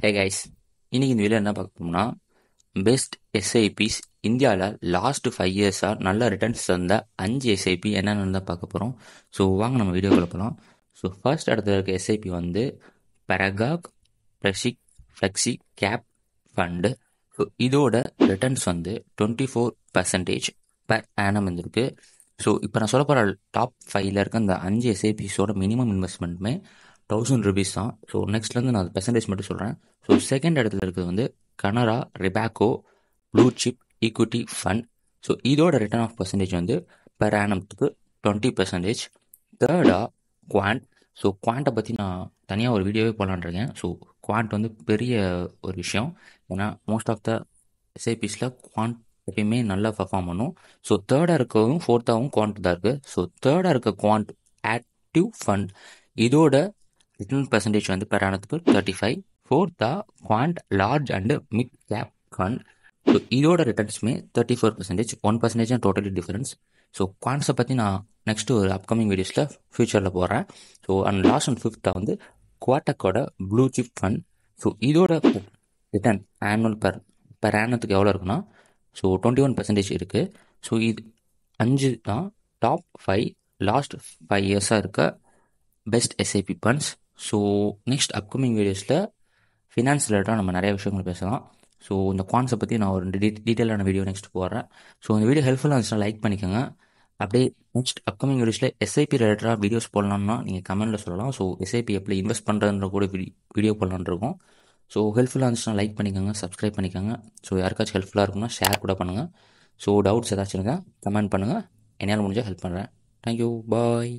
Hey guys, இன்னைக்கு இந்த video என்ன பார்க்க போறோம்னா பெஸ்ட் எஸ்ஐபிஸ் இந்தியாவில் லாஸ்ட் 5 இயர்ஸாக நல்ல ரிட்டர்ன்ஸ் தந்த 5 எஸ்ஐபி என்னென்னு தான் பார்க்க போகிறோம். ஸோ வாங்க நம்ம வீடியோக்குள்ள போகலாம். ஸோ ஃபர்ஸ்ட் இடத்துல இருக்க எஸ்ஐபி வந்து பெரகாக் ப்ரெஷிக் ஃப்ளெக்ஸி கேப் ஃபண்டு. ஸோ இதோட ரிட்டர்ன்ஸ் வந்து 24% per annum இருந்திருக்கு. ஸோ இப்போ நான் சொல்ல போகிற டாப் 5ல் இருக்க அந்த 5 எஸ்ஐபிஸோட மினிமம் இன்வெஸ்ட்மெண்ட்டுமே ₹1000 தான். ஸோ நெக்ஸ்ட்லேருந்து நான் பெர்சன்டேஜ் மட்டும் சொல்கிறேன். ஸோ செகண்ட் இடத்துல இருக்கிறது வந்து Canara Robeco blue chip equity fund. So இதோட ரிட்டர்ன் ஆஃப் பர்சன்டேஜ் வந்து பெர் ஆனம்த்துக்கு 20%. தேர்டாக குவாண்ட். ஸோ குவாண்ட்டை பற்றி நான் தனியாக ஒரு வீடியோவே போடலான்னு இருக்கேன். ஸோ குவாண்ட் வந்து பெரிய ஒரு விஷயம். ஏன்னா மோஸ்ட் ஆஃப் த எஸ்ஐபிஸில் குவாண்ட் எப்பயுமே நல்லா பர்ஃபார்ம் பண்ணும். ஸோ தேர்டாக இருக்கவும் ஃபோர்த்தாகவும் குவாண்ட் தான் இருக்குது. ஸோ தேர்டாக இருக்க குவாண்ட் ஆக்டிவ் ஃபண்ட். இதோட ரிட்டர்ன் பர்சன்டேஜ் வந்து பெர் ஆனத்துக்கு 35. ஃபோர்த்தா quant large and mid cap fund. So இதோட ரிட்டர்ன்ஸுமே 34%. 1% தான் டோட்டலி டிஃபரன்ஸ். ஸோ குவாண்ட்ஸை பற்றி நான் நெக்ஸ்ட் ஒரு அப்கமிங் வீடியோஸில் ஃபியூச்சரில் போடுறேன். ஸோ அண்ட் லாஸ்ட் அண்ட் ஃபிஃப்த்தாக வந்து குவாட்டக்கோட ப்ளூ சிப் ஃபண்ட். ஸோ இதோட ரிட்டர்ன் ஆனுவல் பெர் ஆனத்துக்கு எவ்வளோ இருக்குன்னா ஸோ 21% இருக்குது. ஸோ இது 5 தான் டாப் 5 லாஸ்ட் 5 இயர்ஸாக இருக்க best SIP funds. So next upcoming வீடியோஸில் ஃபினான்ஸ் ரிலேட்டடாக நம்ம நிறைய விஷயங்கள் பேசலாம். ஸோ இந்த குவான்ஸை பற்றி நான் ஒரு டீட்டெயிலான வீடியோ நெக்ஸ்ட் போடுறேன். ஸோ இந்த வீடியோ ஹெல்ப்ஃபுல்லாக இருந்துச்சுன்னா லைக் பண்ணிக்கோங்க. அப்படியே நெக்ஸ்ட் அப்கமிங் வீடியோஸில் எஸ்ஐபி ரிலேட்டடாக வீடியோஸ் போடலாம்னா நீங்கள் கமெண்ட்டில் சொல்லலாம். ஸோ எஸ்ஐபி எப்படி இன்வெஸ்ட் பண்ணுறதுன்ற கூட வீடியோ போடலான்னு இருக்கோம். ஸோ ஹெல்ப்ஃபுல்லாக இருந்துச்சுன்னா லைக் பண்ணிக்கோங்க, சப்ஸ்கிரைப் பண்ணிக்கோங்க. ஸோ யாருக்காச்சும் ஹெல்ப்ஃபுல்லாக இருக்குன்னா ஷேர் கூட பண்ணுங்கள். ஸோ டவுட்ஸ் ஏதாச்சும் இருந்தால் கமெண்ட் பண்ணுங்கள். என்னால் முடிஞ்சால் ஹெல்ப் பண்ணுறேன். தேங்க்யூ, பாய்.